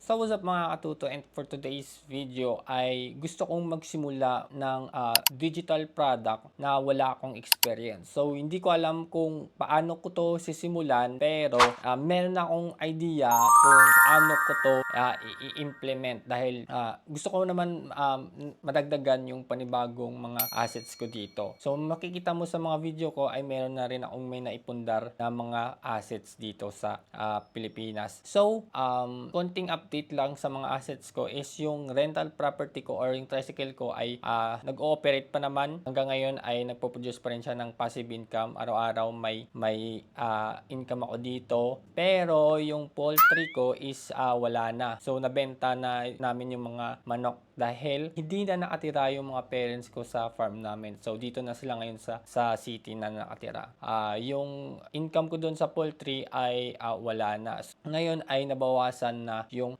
So what's up mga katuto, and for today's video ay gusto kong magsimula ng digital product na wala akong experience. So hindi ko alam kung paano ko to sisimulan, pero meron akong idea kung paano ko to i-implement dahil gusto ko naman madagdagan yung panibagong mga assets ko dito. So makikita mo sa mga video ko ay meron na rin akong may naipundar na mga assets dito sa Pilipinas. So konting update lang sa mga assets ko is yung rental property ko or yung tricycle ko ay nag-ooperate pa naman. Hanggang ngayon ay nagpo-produce pa rin siya ng passive income. Araw-araw may income ako dito. Pero yung poultry ko is wala na. So nabenta na namin yung mga manok dahil hindi na nakatira yung mga parents ko sa farm namin. So dito na sila ngayon sa city na nakatira. Yung income ko doon sa poultry ay wala na. Ngayon ay nabawasan na yung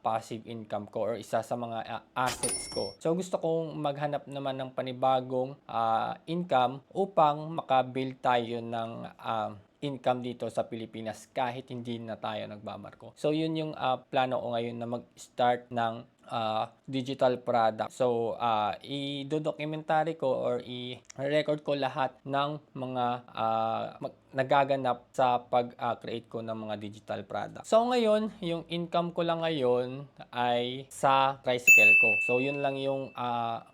passive income ko or isa sa mga assets ko. So gusto kong maghanap naman ng panibagong income upang makabuild tayo ng income dito sa Pilipinas kahit hindi na tayo nagbabarko. So yun yung plano ko ngayon na mag-start ng digital product. So i-documentary ko or i-record ko lahat ng mga nagaganap sa pag-create ko ng mga digital product. So ngayon, yung income ko lang ngayon ay sa tricycle ko. So yun lang yung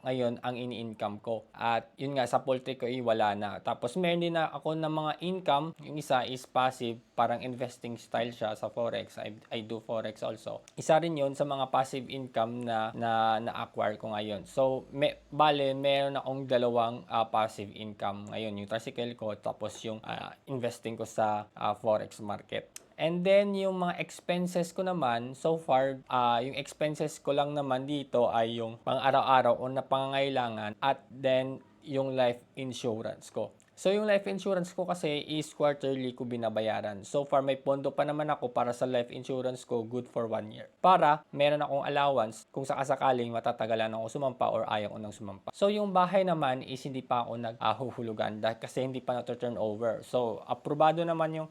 ngayon ang ini-income ko. At yun nga, sa poultry ko wala na. Tapos meron din na ako ng mga income. Yung isa is passive, parang investing style siya sa Forex. I do Forex also. Isa rin yun sa mga passive income na-acquire ko ngayon. So meron akong dalawang passive income ngayon. Yung tricycle ko, tapos yung investing ko sa Forex market. And then, yung mga expenses ko naman, so far, yung expenses ko lang naman dito ay yung pang-araw-araw o na pangangailangan at then yung life insurance ko. So, yung life insurance ko kasi is quarterly ko binabayaran. So far, may pondo pa naman ako para sa life insurance ko, good for 1 year. Para meron akong allowance kung sakasakaling matatagalan ako sumampa or ayaw ko nang sumampa. So, yung bahay naman is hindi pa ako naghuhulugan kasi hindi pa na-turn over. So, aprobado naman yung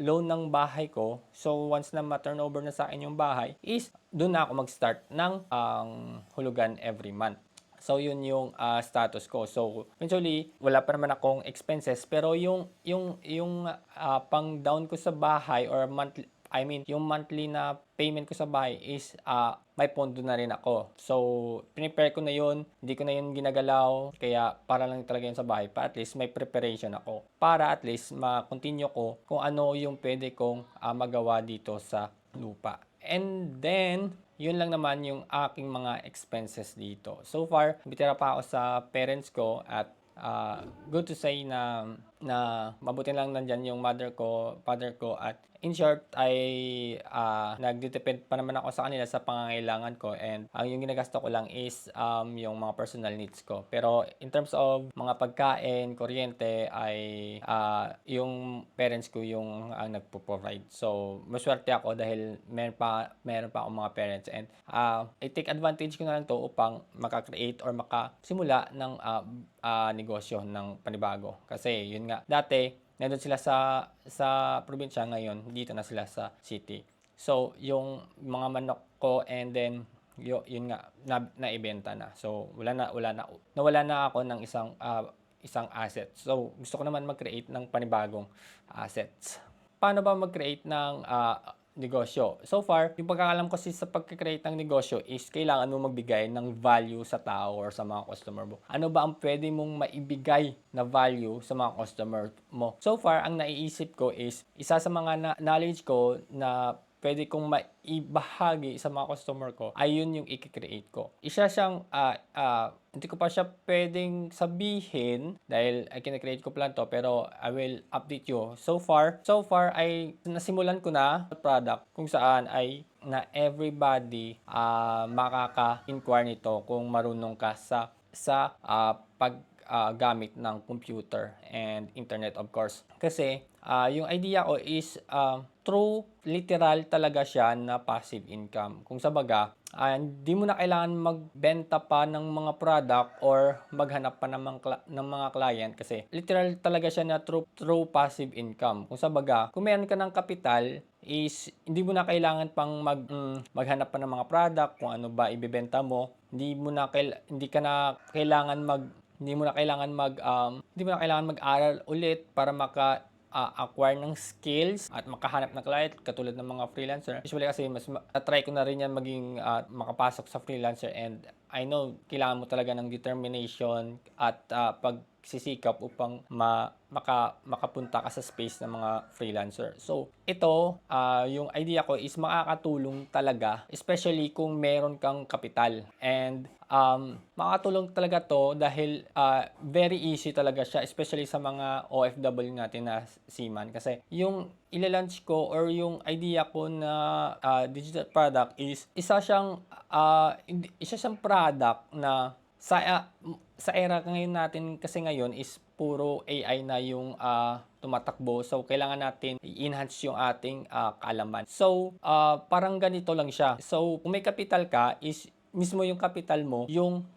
loan ng bahay ko. So, once na ma-turn over na sa akin yung bahay, is doon na ako mag-start ng hulugan every month. So, yun yung status ko. So, eventually, wala pa naman akong expenses. Pero yung pang down ko sa bahay or monthly, yung monthly na payment ko sa bahay is may pondo na rin ako. So, prepare ko na yun. Hindi ko na yun ginagalaw. Kaya, para lang talaga yun sa bahay. Para at least may preparation ako. Para at least ma-continue ko kung ano yung pwede kong magawa dito sa lupa. And then, yun lang naman yung aking mga expenses dito. So far, bitira pa ako sa parents ko at good to say na mabuti lang nandyan yung mother ko, father ko, at in short ay nagdedepend pa naman ako sa kanila sa pangangailangan ko, and yung ginagasto ko lang is yung mga personal needs ko. Pero in terms of mga pagkain, kuryente ay yung parents ko yung nagpo-provide. So maswerte ako dahil meron pa akong mga parents, and I take advantage ko na lang to upang maka-create or makasimula ng negosyo ng panibago. Kasi yun nga, dati nandun sila sa probinsya, ngayon dito na sila sa city. So yung mga manok ko, and then yun nga, naibenta na. So nawala na ako ng isang asset. So gusto ko naman mag-create ng panibagong assets. Paano ba mag-create ng negosyo? So far, yung pagkakalam ko sa pag-create ng negosyo is kailangan mo magbigay ng value sa tao or sa mga customer mo. Ano ba ang pwede mong maibigay na value sa mga customer mo? So far, ang naiisip ko is isa sa mga knowledge ko na pwede kong maibahagi sa mga customer ko, ayun yung i-create ko. Isa siyang, hindi ko pa siya pwedeng sabihin dahil kine-create ko pa lang to, pero I will update you. So far ay nasimulan ko na product kung saan ay na everybody makaka-inquire nito kung marunong ka sa paggamit ng computer and internet, of course. Kasi yung idea ko is true, literal talaga siya na passive income. Kung sa baga, hindi mo na kailangan magbenta pa ng mga product or maghanap pa ng mga client kasi literal talaga siya na true passive income. Kung sa baga, kung meron ka ng kapital, is hindi mo na kailangan pang maghanap pa ng mga product kung ano ba ibebenta mo. Hindi ka na kailangan mag-aral ulit para acquire ng skills at makahanap ng client katulad ng mga freelancer. Usually kasi try ko na rin yan maging makapasok sa freelancer, and I know kailangan mo talaga ng determination at pagsisikap upang makapunta ka sa space ng mga freelancer. So, ito, yung idea ko is makakatulong talaga, especially kung meron kang kapital. And makakatulong talaga to dahil very easy talaga siya, especially sa mga OFW natin na seaman. Kasi yung ilalunch ko or yung idea ko na digital product is isa siyang product na sa era ngayon natin, kasi ngayon is puro AI na yung tumatakbo. So, kailangan natin i-enhance yung ating kaalaman. So, parang ganito lang siya. So, kung may capital ka, is mismo yung capital mo, yung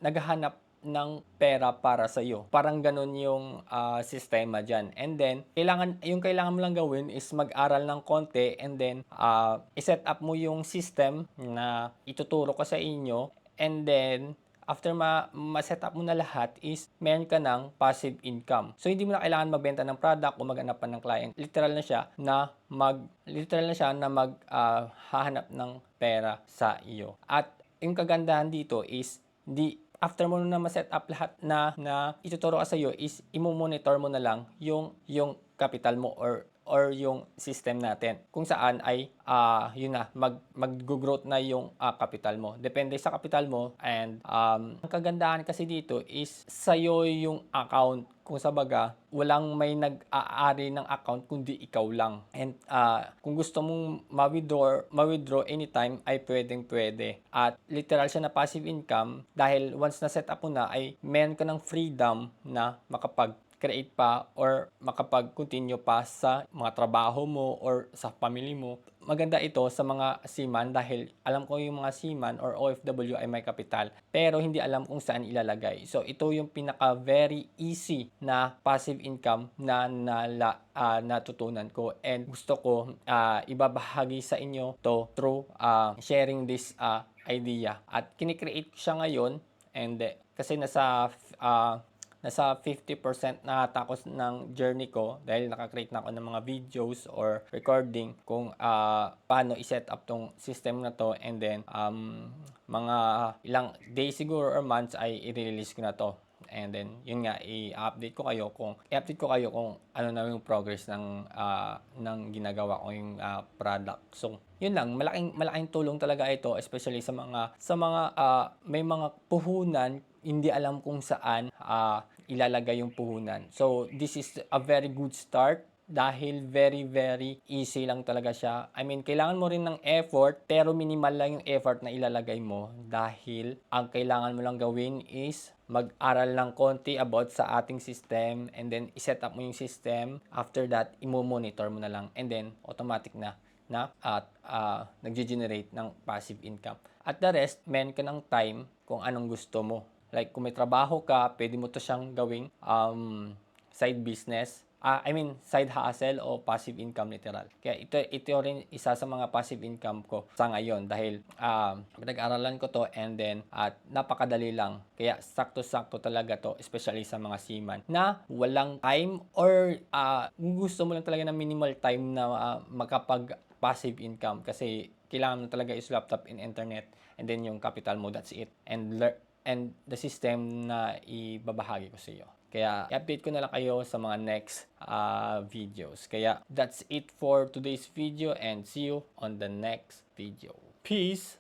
naghahanap ng pera para sa iyo. Parang ganun yung sistema diyan. And then, kailangan mo lang gawin is mag-aral ng konti, and then i-set up mo yung system na ituturo ko sa inyo, and then after ma-set up mo na lahat is meron ka ng passive income. So, hindi mo na kailangan magbenta ng product o maghanap pa ng client. Literal na siya na hahanap ng pera sa iyo. At yung kagandahan dito is after mo na ma-set up lahat na ituturo ka sa iyo, is imo-monitor mo na lang yung capital mo or yung system natin, kung saan ay yun na mag-growth na yung capital mo. Depende sa capital mo, and ang kagandahan kasi dito is sa'yo yung account. Kung sa baga, walang may nag-aari ng account kundi ikaw lang. And kung gusto mong ma-withdraw anytime ay pwede. At literal siya na passive income dahil once na set up mo na ay meron ka ng freedom na makapag-create pa or makapag-continue pa sa mga trabaho mo or sa family mo. Maganda ito sa mga seaman dahil alam ko yung mga seaman or OFW ay may kapital pero hindi alam kung saan ilalagay. So, ito yung pinaka very easy na passive income na natutunan ko, and gusto ko ibabahagi sa inyo to through sharing this idea. At kinikreate ko siya ngayon, and kasi nasa 50% na tapos ng journey ko dahil nakakreate na ako ng mga videos or recording kung paano i-set up tong system na to, and then mga ilang days siguro or months ay i-release ko na to. And then yun nga, i-update ko kayo kung ano na yung progress ng ginagawa ko yung product. So, yun lang, malaking tulong talaga ito, especially sa mga may mga puhunan hindi alam kung saan ilalagay yung puhunan. So, this is a very good start dahil very, very easy lang talaga siya. I mean, kailangan mo rin ng effort, pero minimal lang yung effort na ilalagay mo dahil ang kailangan mo lang gawin is mag-aral ng konti about sa ating system, and then i-set up mo yung system. After that, imo-monitor mo na lang, and then automatic na nag-generate ng passive income. At the rest, meron ka ng time kung anong gusto mo. Like, kung may trabaho ka, pwede mo to siyang gawing side business. Side hustle o passive income literal. Kaya ito rin isa sa mga passive income ko sa ngayon dahil pinag-aralan ko to, and then napakadali lang. Kaya sakto-sakto talaga to, especially sa mga seaman na walang time or gusto mo lang talaga ng minimal time na makapag passive income, kasi kailangan mo talaga is laptop and internet, and then yung capital mo, that's it. And the system na ibabahagi ko sa iyo. Kaya i-update ko na lang kayo sa mga next videos. Kaya that's it for today's video, and see you on the next video. Peace!